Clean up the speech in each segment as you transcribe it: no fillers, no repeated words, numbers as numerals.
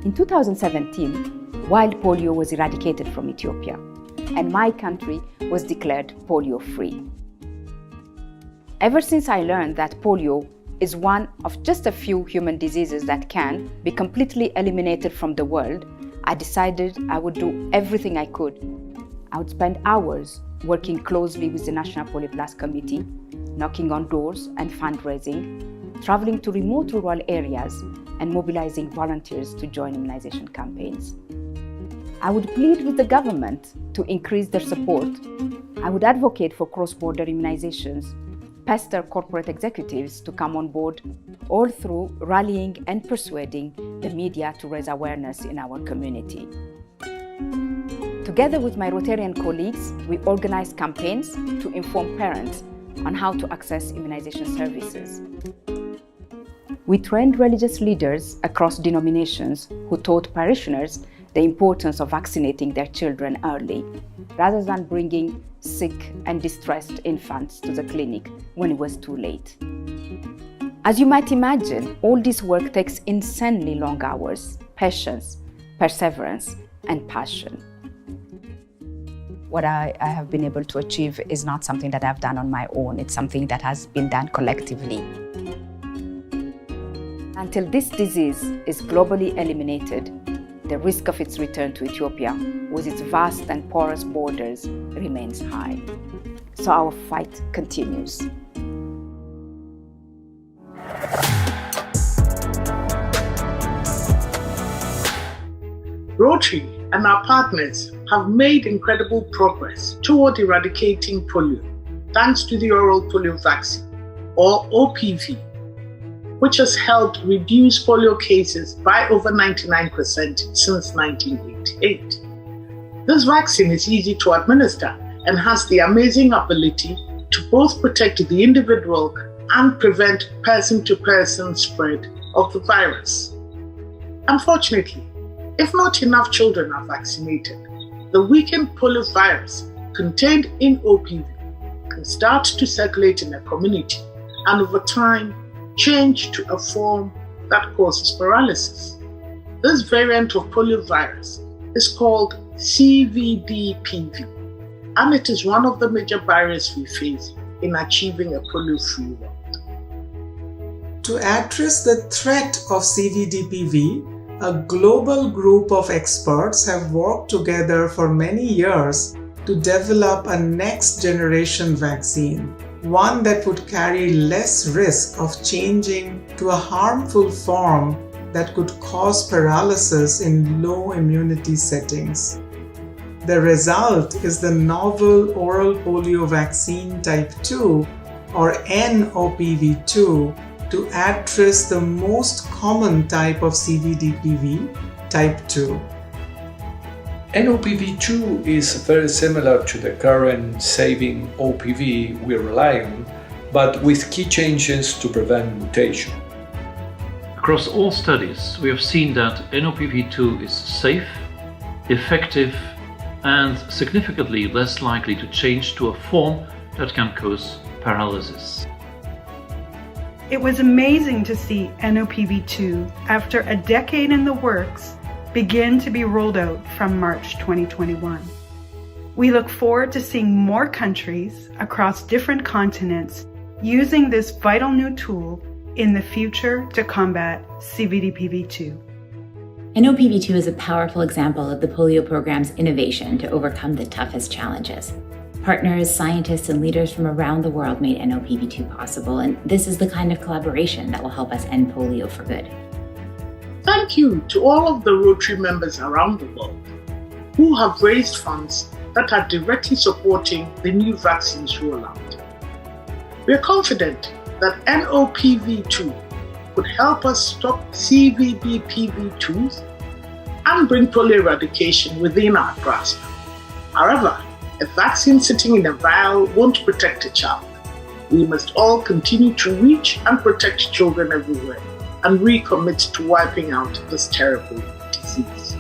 In 2017, wild polio was eradicated from Ethiopia, and my country was declared polio-free. Ever since I learned that polio is one of just a few human diseases that can be completely eliminated from the world, I decided I would do everything I could. I would spend hours working closely with the National Polio Plus Committee, knocking on doors and fundraising, traveling to remote rural areas, and mobilizing volunteers to join immunization campaigns. I would plead with the government to increase their support. I would advocate for cross-border immunizations, pester corporate executives to come on board, all through rallying and persuading the media to raise awareness in our community. Together with my Rotarian colleagues, we organized campaigns to inform parents on how to access immunization services. We trained religious leaders across denominations who taught parishioners the importance of vaccinating their children early, rather than bringing sick and distressed infants to the clinic when it was too late. As you might imagine, all this work takes insanely long hours, patience, perseverance, and passion. What I have been able to achieve is not something that I've done on my own, it's something that has been done collectively. Until this disease is globally eliminated, the risk of its return to Ethiopia, with its vast and porous borders, remains high. So our fight continues. Rotary and our partners have made incredible progress toward eradicating polio, thanks to the oral polio vaccine, or OPV, which has helped reduce polio cases by over 99% since 1988. This vaccine is easy to administer and has the amazing ability to both protect the individual and prevent person-to-person spread of the virus. Unfortunately, if not enough children are vaccinated, the weakened polio virus contained in OPV can start to circulate in a community and over time change to a form that causes paralysis. This variant of poliovirus is called CVD-PV, and it is one of the major barriers we face in achieving a polio-free world. To address the threat of CVD-PV, a global group of experts have worked together for many years to develop a next-generation vaccine, one that would carry less risk of changing to a harmful form that could cause paralysis in low immunity settings. The result is the novel oral polio vaccine type 2, or NOPV2, to address the most common type of CVD-PV, type 2. NOPV2 is very similar to the current saving OPV we rely on, but with key changes to prevent mutation. Across all studies, we have seen that NOPV2 is safe, effective, and significantly less likely to change to a form that can cause paralysis. It was amazing to see NOPV2, after a decade in the works, begin to be rolled out from March 2021. We look forward to seeing more countries across different continents using this vital new tool in the future to combat CVD-PV2. NOPV2 is a powerful example of the polio program's innovation to overcome the toughest challenges. Partners, scientists, and leaders from around the world made NOPV2 possible, and this is the kind of collaboration that will help us end polio for good. Thank you to all of the Rotary members around the world who have raised funds that are directly supporting the new vaccines rollout. We are confident that NOPV2 could help us stop CVD-PV2s and bring polio eradication within our grasp. However, a vaccine sitting in a vial won't protect a child. We must all continue to reach and protect children everywhere and recommit to wiping out this terrible disease.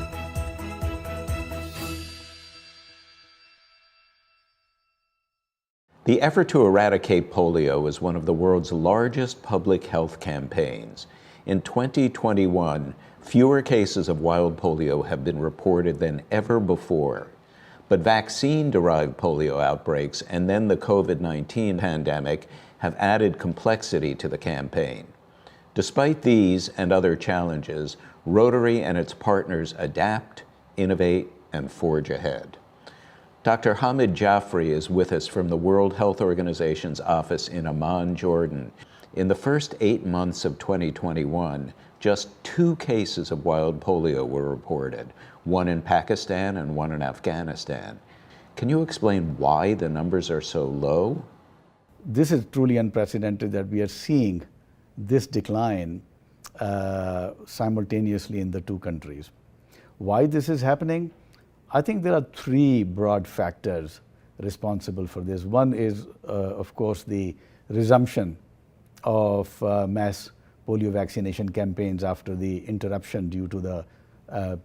The effort to eradicate polio is one of the world's largest public health campaigns. In 2021, Fewer cases of wild polio have been reported than ever before. But vaccine-derived polio outbreaks and then the COVID-19 pandemic have added complexity to the campaign. Despite these and other challenges, Rotary and its partners adapt, innovate, and forge ahead. Dr. Hamid Jafri is with us from the World Health Organization's office in Amman, Jordan. In the first 8 months of 2021, just 2 cases of wild polio were reported, one in Pakistan and one in Afghanistan. Can you explain why the numbers are so low? This is truly unprecedented that we are seeing this decline simultaneously in the 2 countries. Why this is happening? I think there are 3 broad factors responsible for this. One is, of course, the resumption of mass polio vaccination campaigns after the interruption due to the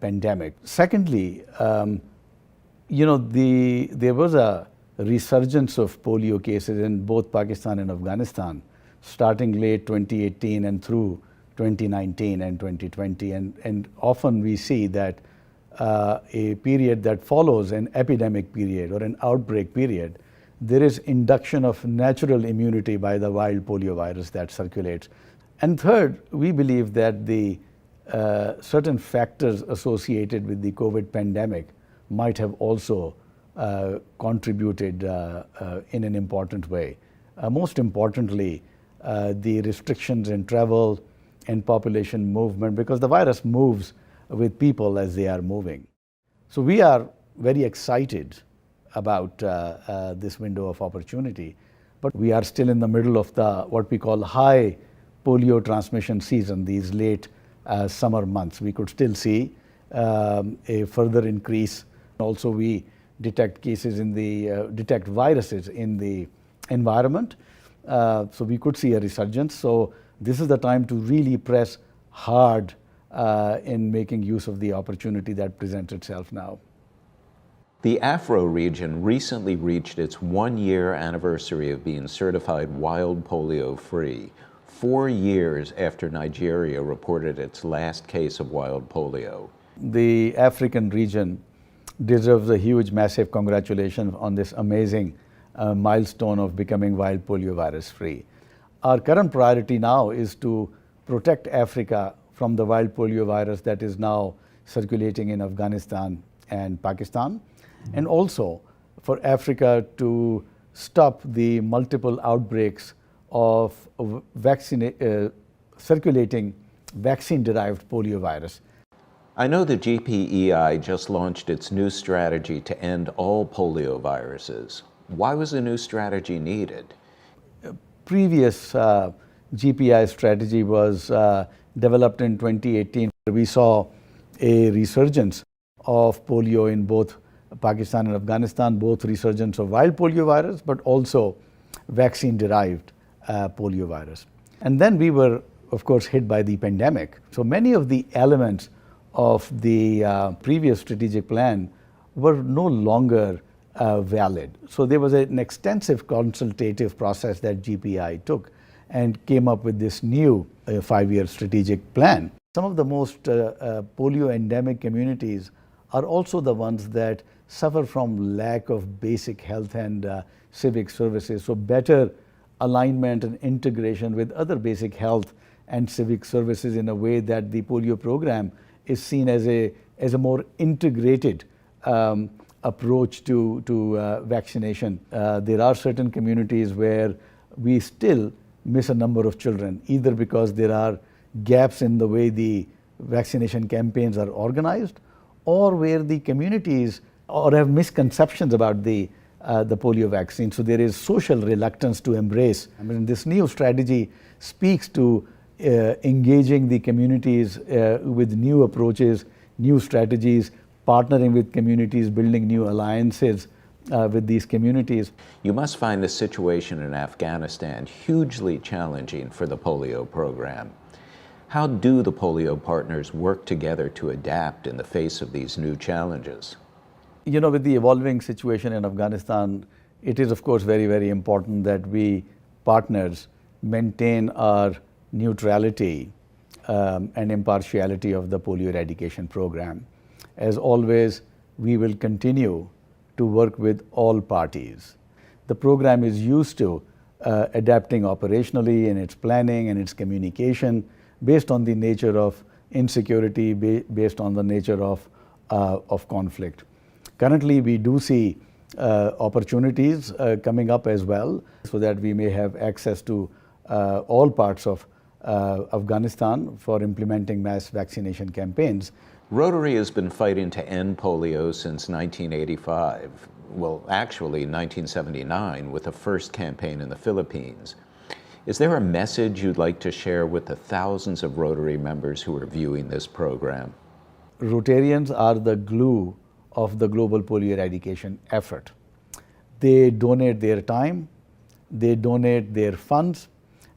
pandemic. Secondly, there was a resurgence of polio cases in both Pakistan and Afghanistan, starting late 2018 and through 2019 and 2020. And often we see that a period that follows an epidemic period or an outbreak period, there is induction of natural immunity by the wild polio virus that circulates. And third, we believe that the certain factors associated with the COVID pandemic might have also contributed in an important way. Most importantly, the restrictions in travel and population movement, because the virus moves with people as they are moving. So we are very excited about this window of opportunity, but we are still in the middle of the what we call high polio transmission season, these late summer months. We could still see a further increase. Also, we detect cases in the detect viruses in the environment, so we could see a resurgence. So this is the time to really press hard in making use of the opportunity that presents itself now. The Afro region recently reached its 1-year anniversary of being certified wild polio free, 4 years after Nigeria reported its last case of wild polio. The African region deserves a huge, massive congratulations on this amazing milestone of becoming wild polio virus free. Our current priority now is to protect Africa from the wild polio virus that is now circulating in Afghanistan and Pakistan, and also for Africa to stop the multiple outbreaks of circulating vaccine-derived polio virus. I know the GPEI just launched its new strategy to end all polio viruses. Why was a new strategy needed? Previous GPEI strategy was developed in 2018. We saw a resurgence of polio in both Pakistan and Afghanistan, both resurgence of wild polio virus, but also vaccine-derived polio virus. And then we were, of course, hit by the pandemic. So many of the elements of the previous strategic plan were no longer valid. So there was an extensive consultative process that GPEI took and came up with this new 5-year strategic plan. Some of the most polio endemic communities are also the ones that suffer from lack of basic health and civic services. So better alignment and integration with other basic health and civic services in a way that the polio program is seen as a more integrated approach to vaccination. There are certain communities where we still miss a number of children, either because there are gaps in the way the vaccination campaigns are organized, or where the communities or have misconceptions about the polio vaccine. So there is social reluctance to embrace. I mean, this new strategy speaks to engaging the communities with new approaches, new strategies, partnering with communities, building new alliances with these communities. You must find the situation in Afghanistan hugely challenging for the polio program. How do the polio partners work together to adapt in the face of these new challenges? You know, with the evolving situation in Afghanistan, it is of course very, very important that we partners maintain our neutrality and impartiality of the polio eradication program. As always, we will continue to work with all parties. The program is used to adapting operationally in its planning and its communication based on the nature of insecurity, based on the nature of conflict. Currently, we do see opportunities coming up as well, so that we may have access to all parts of Afghanistan for implementing mass vaccination campaigns. Rotary has been fighting to end polio since 1985. Well, actually 1979 with the first campaign in the Philippines. Is there a message you'd like to share with the thousands of Rotary members who are viewing this program? Rotarians are the glue of the global polio eradication effort. They donate their time, they donate their funds,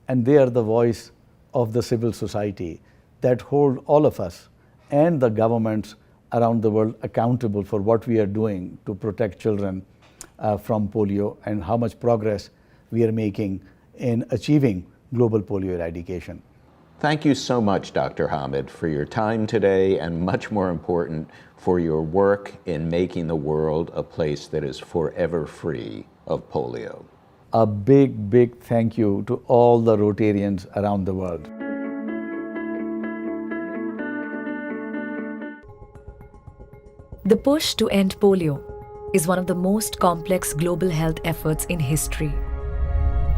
and they are the voice of the civil society that hold all of us and the governments around the world accountable for what we are doing to protect children from polio and how much progress we are making in achieving global polio eradication. Thank you so much, Dr. Hamid, for your time today, and much more important, for your work in making the world a place that is forever free of polio. A big, big thank you to all the Rotarians around the world. The push to end polio is one of the most complex global health efforts in history.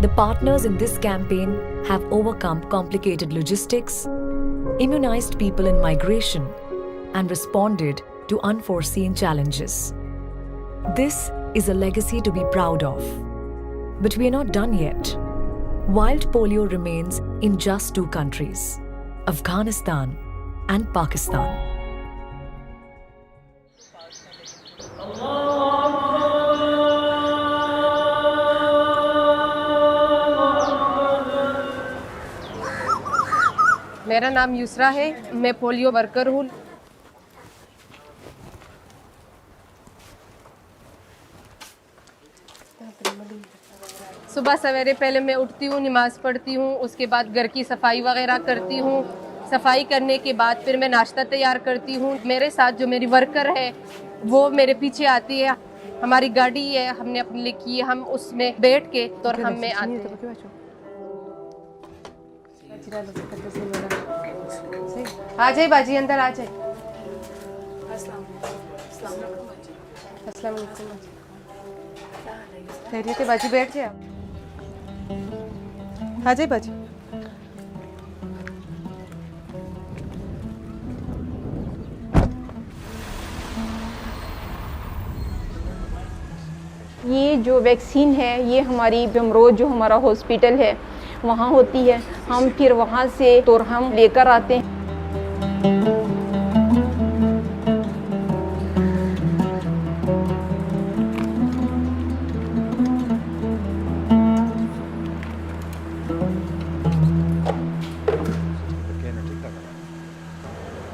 The partners in this campaign have overcome complicated logistics, immunized people in migration, and responded to unforeseen challenges. This is a legacy to be proud of. But we are not done yet. Wild polio remains in just 2 countries, Afghanistan and Pakistan. मेरा नाम यूसरा है, मैं polio worker हूँ। सुबह सवेरे पहले मैं उठती हूँ, नमाज़ पढ़ती हूँ, उसके बाद घर की सफाई वगैरह करती हूँ। सफाई करने के बाद फिर मैं नाश्ता तैयार करती हूँ। मेरे साथ जो मेरी वर्कर है वो मेरे पीछे आती है। हमारी गाड़ी है, हमने अपने लिए की, हम उसमें बैठ के और हम में आते हैं। आ जाए बाजी, अंदर आ जाए। अस्सलाम वालेकुम। खैरियत है बाजी, बैठ जाए। आ जाए बाजी। ये जो वैक्सीन है ये हमारी बमरोज जो हमारा हॉस्पिटल है वहाँ होती है। हम फिर वहाँ से तो हम लेकर आते हैं।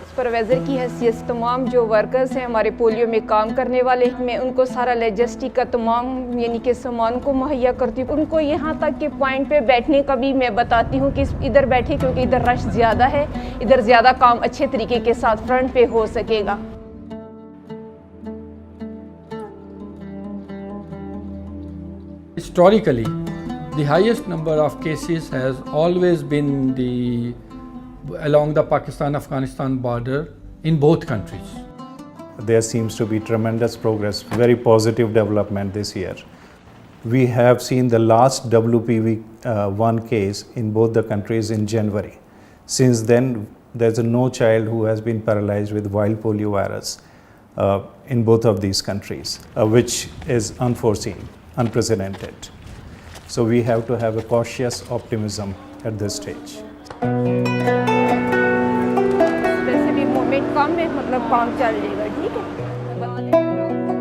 सुपरवाइज़र की हैसियत तमाम जो वर्कर्स हैं हमारे पोलियो में काम करने वाले, मैं उनको सारा लॉजिस्टिक का तमाम यानी कि सामान को मुहैया करती हूँ। उनको यहाँ तक के पॉइंट पे बैठने का भी मैं बताती हूँ कि इधर बैठे, क्योंकि इधर रश ज़्यादा है, इधर ज़्यादा काम अच्छे तरीके के साथ फ्रंट पे हो सकेगा। Historically, the highest number of cases has always been along the Pakistan-Afghanistan border in both countries. There seems to be tremendous progress, very positive development this year. We have seen the last WPV1 case in both the countries in January. Since then, there's no child who has been paralyzed with wild polio virus in both of these countries, which is unforeseen, unprecedented. So we have to have a cautious optimism at this stage.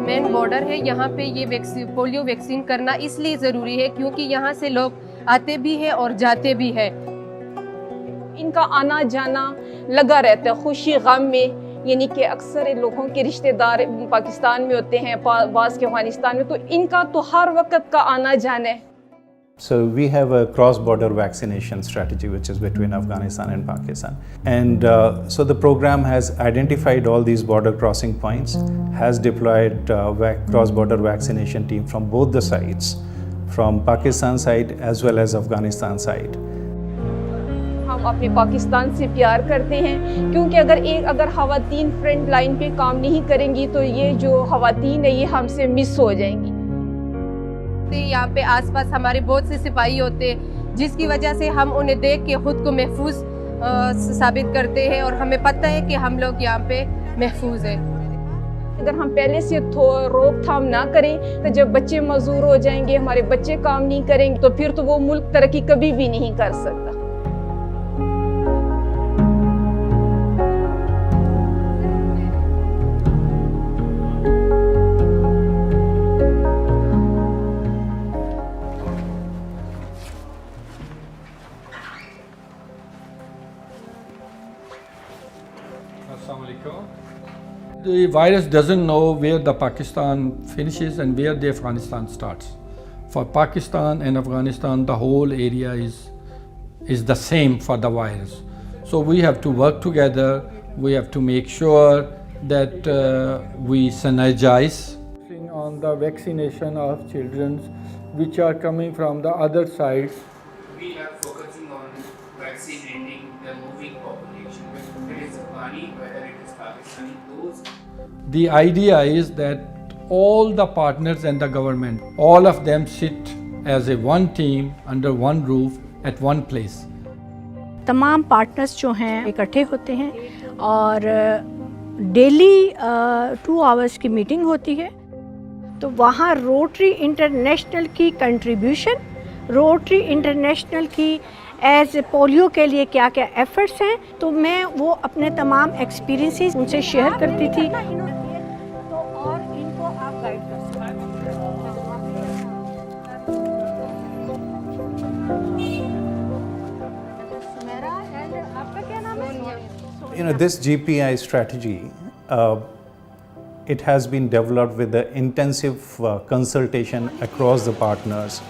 Main border है, यहाँ पे ये polio vaccine करना इसलिए ज़रूरी है क्योंकि यहाँ से लोग आते भी हैं और जाते भी हैं। इनका आना जाना लगा रहता है खुशी गम में, यानी कि अक्सर लोगों के रिश्तेदार पाकिस्तान में होते हैं, बाज़ के अफगानिस्तान में, तो इनका तो हर वक्त का आना जाना है। So we have a cross-border vaccination strategy which is between Afghanistan and Pakistan. And so the program has identified all these border crossing points, has deployed cross-border vaccination team from both the sides, from Pakistan side as well as Afghanistan side. हम अपने पाकिस्तान से प्यार करते हैं क्योंकि अगर ख़वातीन front line पे काम नहीं करेंगी तो ये जो ख़वातीन है ये हमसे मिस हो जाएंगी। यहाँ पे आसपास हमारे बहुत से सिपाही होते हैं जिसकी वजह से हम उन्हें देख के खुद को महफूज साबित करते हैं और हमें पता है कि हम लोग यहाँ पे महफूज हैं। अगर हम पहले से रोकथाम ना करें तो जब बच्चे मजदूर हो जाएंगे, हमारे बच्चे काम नहीं करेंगे तो फिर तो वो मुल्क तरक्की कभी भी नहीं कर सकता। The virus doesn't know where the Pakistan finishes and where the Afghanistan starts. For Pakistan and Afghanistan, the whole area is the same for the virus. So we have to work together. We have to make sure that we synergize on the vaccination of children which are coming from the other sides. We are focusing on vaccinating the moving population, whether it is Afghani, whether it is Pakistani, those. The idea is that all the partners and the government, all of them sit as a one team under one roof at one place. तमाम partners जो हैं इकट्ठे होते हैं और daily 2 hours की meeting होती है। तो वहाँ रोटरी इंटरनेशनल की कंट्रीब्यूशन, रोटरी इंटरनेशनल की एज पोलियो के लिए क्या क्या एफर्ट्स हैं, तो मैं वो अपने तमाम एक्सपीरियंसेस उनसे शेयर करती थी। तो और इनको आप गाइड कर You know, this GPI strategy, it has been developed with the intensive consultation across the partners,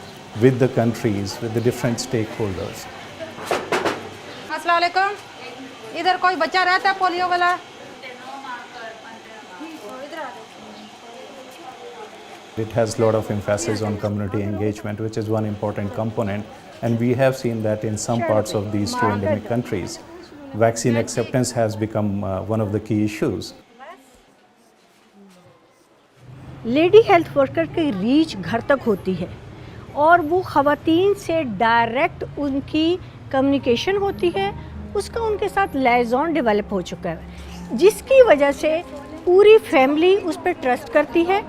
with the countries, with the different stakeholders. अस्सलाम वालेकुम, इधर कोई बच्चा रहता है पोलियो वाला? It has a lot of emphasis on community engagement, which is one important component, and we have seen that in some parts of these 2 endemic countries, vaccine acceptance has become one of the key issues. Lady health worker की reach घर तक होती है और वो ख़वातीन से direct उनकी कम्युनिकेशन होती है, उसका उनके साथ लाइज़ॉन डेवलप हो चुका है, जिसकी वजह से पूरी फैमिली उस पर ट्रस्ट करती है।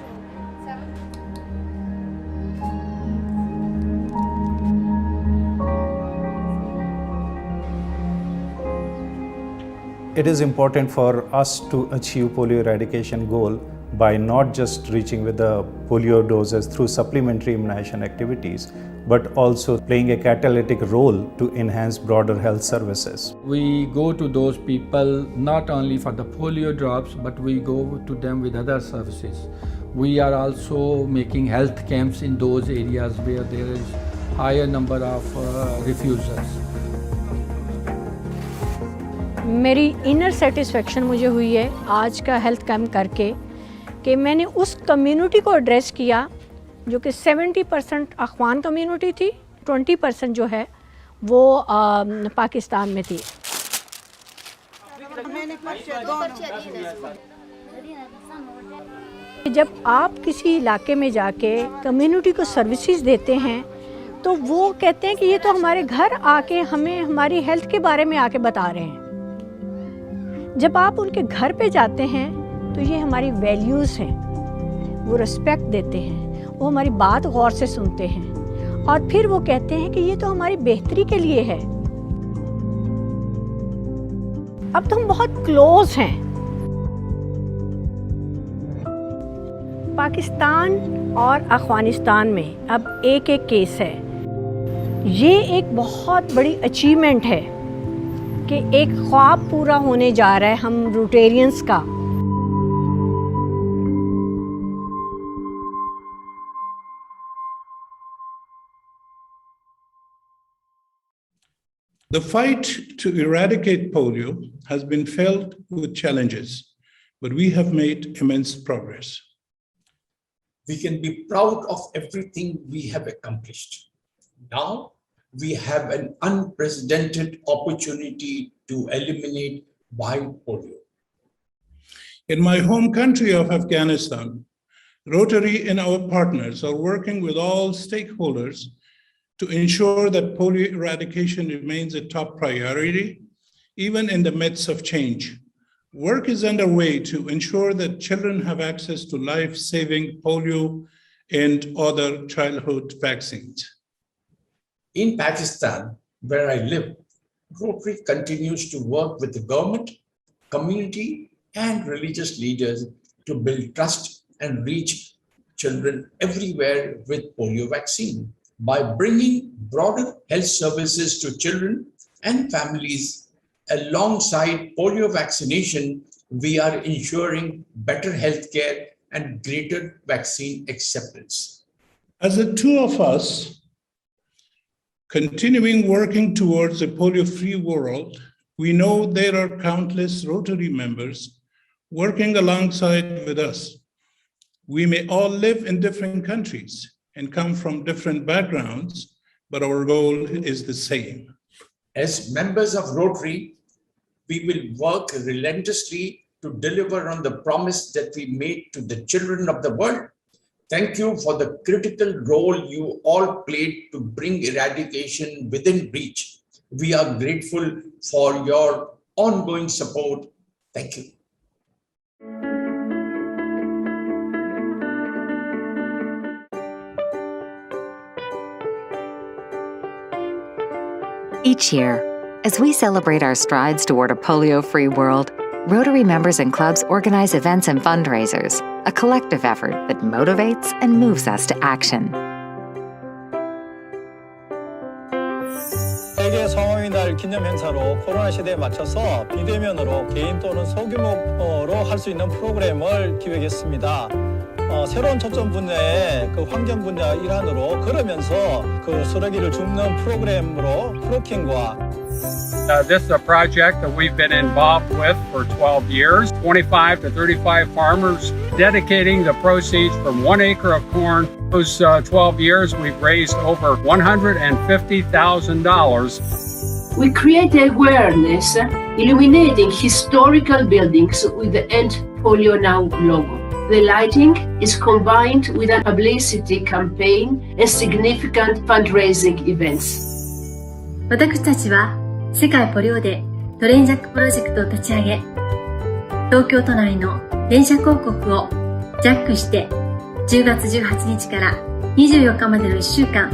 It is important for us to achieve polio eradication goal by not just reaching with the polio doses through supplementary immunization activities, but also playing a catalytic role to enhance broader health services. We go to those people not only for the polio drops, but we go to them with other services. We are also making health camps in those areas where there is higher number of refusers. मेरी inner satisfaction मुझे हुई है आज का health camp करके कि मैंने उस कम्युनिटी को एड्रेस किया जो कि 70% अफ़गान कम्युनिटी थी, 20% जो है वो पाकिस्तान में थी। जब आप किसी इलाके में जाके कम्युनिटी को सर्विसेज देते हैं तो वो कहते हैं कि ये तो हमारे घर आके हमें हमारी हेल्थ के बारे में आके बता रहे हैं। जब आप उनके घर पे जाते हैं तो ये हमारी वैल्यूज़ हैं, वो रिस्पेक्ट देते हैं, वो हमारी बात गौर से सुनते हैं और फिर वो कहते हैं कि ये तो हमारी बेहतरी के लिए है। अब तो हम बहुत क्लोज हैं। पाकिस्तान और अफ़गानिस्तान में अब एक केस है। ये एक बहुत बड़ी अचीवमेंट है कि एक ख्वाब पूरा होने जा रहा है हम रोटेरियंस का। The fight to eradicate polio has been filled with challenges, but we have made immense progress. We can be proud of everything we have accomplished. Now, we have an unprecedented opportunity to eliminate wild polio. In my home country of Afghanistan, Rotary and our partners are working with all stakeholders to ensure that polio eradication remains a top priority, even in the midst of change. Work is underway to ensure that children have access to life-saving polio and other childhood vaccines. In Pakistan, where I live, Rotary continues to work with the government, community, and religious leaders to build trust and reach children everywhere with polio vaccine. By bringing broader health services to children and families alongside polio vaccination, we are ensuring better healthcare and greater vaccine acceptance. As the two of us continuing working towards a polio-free world, we know there are countless Rotary members working alongside with us. We may all live in different countries and come from different backgrounds, but our goal is the same. As members of Rotary, we will work relentlessly to deliver on the promise that we made to the children of the world. Thank you for the critical role you all played to bring eradication within reach. We are grateful for your ongoing support. Thank you. Each year, as we celebrate our strides toward a polio-free world, Rotary members and clubs organize events and fundraisers, a collective effort that motivates and moves us to action. 세계 성황의 날 기념 행사로 코로나 시대에 맞춰서 비대면으로 개인 또는 소규모로 할 수 있는 프로그램을 기획했습니다. 새로운 초점 분야의 그 환경 분야 일환으로 걸으면서 그 쓰레기를 줍는 프로그램으로 프로킹과 This is a project that we've been involved with for 12 years. 25 to 35 farmers dedicating the proceeds from 1 acre of corn. Those 12 years, we've raised over $150,000. We create awareness, illuminating historical buildings with the End Polio Now logo. The lighting is combined with a publicity campaign and significant fundraising events. 私たちは世界ポリオデートレインジャックプロジェクトを立ち上げ、東京都内の電車広告をジャックして10月18日から24日までの1週間、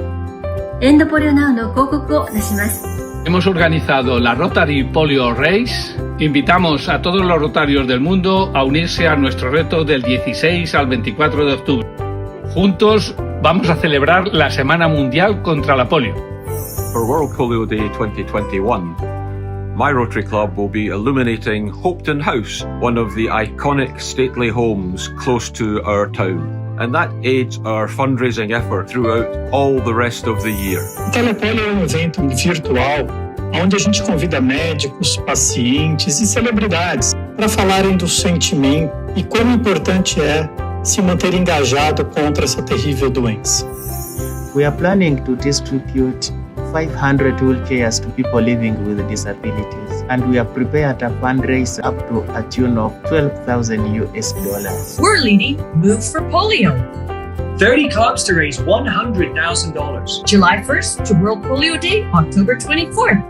エンドポリオナウの広告を出します。Hemos organizado la Rotary Polio Race. Invitamos a todos los rotarios del mundo a unirse a nuestro reto del 16 al 24 de octubre. Juntos vamos a celebrar la Semana Mundial contra la Polio. For World Polio Day 2021, my Rotary Club will be illuminating Hopetoun House, one of the iconic stately homes close to our town. And that aids our fundraising effort throughout all the rest of the year. O Telepolio é evento virtual onde a gente convida médicos, pacientes e celebridades para falarem do sentimento e como importante é se manter engajado contra essa terrível doença. We are planning to distribute 500 wheelchairs to people living with disabilities, and we are prepared to fundraise up to a tune of $12,000. We're leading Move for Polio. 30 clubs to raise $100,000. July 1st to World Polio Day, October 24th.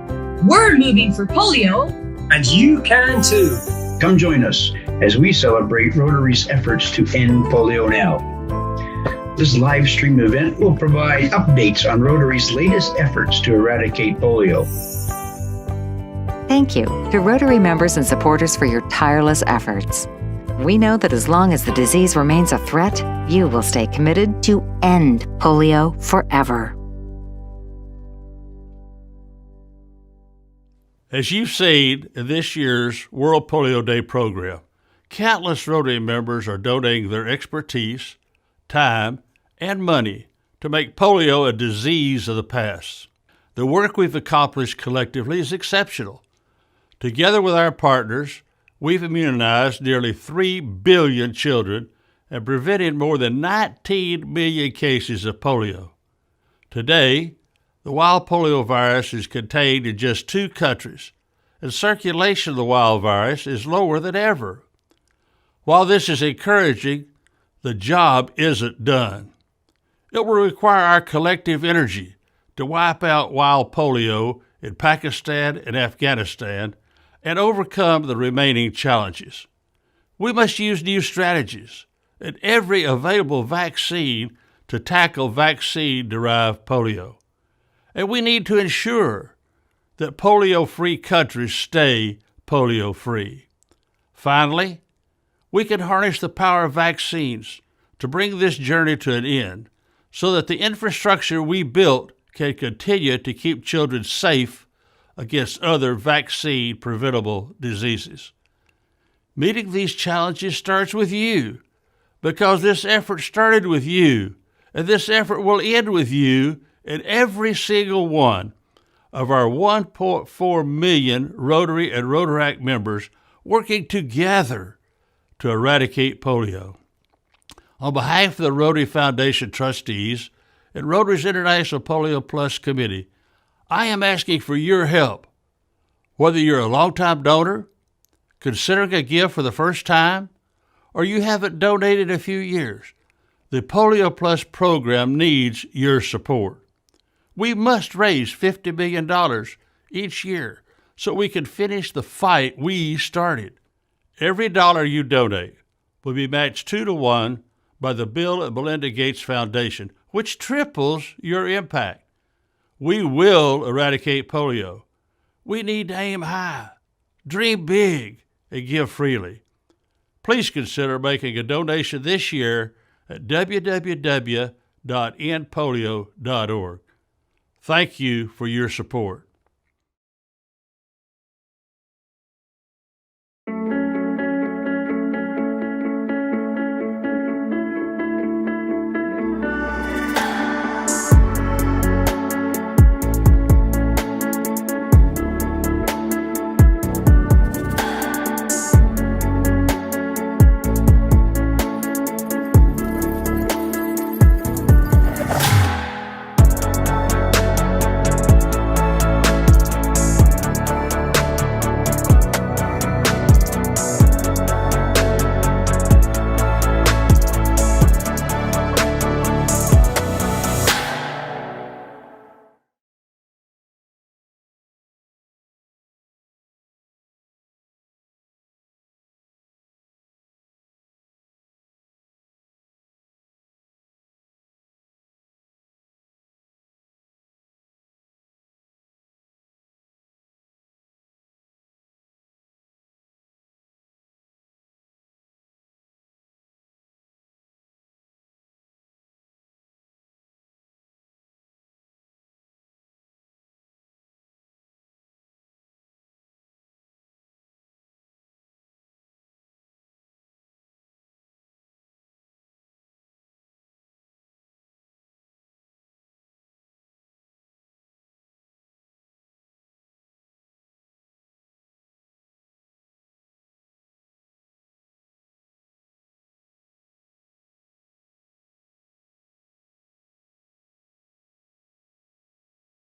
We're moving for polio. And you can too. Come join us as we celebrate Rotary's efforts to end polio now. This live stream event will provide updates on Rotary's latest efforts to eradicate polio. Thank you to Rotary members and supporters for your tireless efforts. We know that as long as the disease remains a threat, you will stay committed to end polio forever. As you've seen in this year's World Polio Day program, countless Rotary members are donating their expertise, time, and money to make polio a disease of the past. The work we've accomplished collectively is exceptional. Together with our partners, we've immunized nearly 3 billion children and prevented more than 19 million cases of polio. Today, the wild polio virus is contained in just 2 countries, and circulation of the wild virus is lower than ever. While this is encouraging, the job isn't done. It will require our collective energy to wipe out wild polio in Pakistan and Afghanistan and overcome the remaining challenges. We must use new strategies and every available vaccine to tackle vaccine-derived polio. And we need to ensure that polio-free countries stay polio-free. Finally, we can harness the power of vaccines to bring this journey to an end so that the infrastructure we built can continue to keep children safe against other vaccine-preventable diseases. Meeting these challenges starts with you, because this effort started with you, and this effort will end with you and every single one of our 1.4 million Rotary and Rotaract members working together to eradicate polio. On behalf of the Rotary Foundation trustees and Rotary's International Polio Plus Committee, I am asking for your help. Whether you're a longtime donor, considering a gift for the first time, or you haven't donated in a few years, the Polio Plus program needs your support. We must raise $50 million each year so we can finish the fight we started. Every dollar you donate will be matched 2-to-1 by the Bill and Melinda Gates Foundation, which triples your impact. We will eradicate polio. We need to aim high, dream big, and give freely. Please consider making a donation this year at www.endpolio.org. Thank you for your support.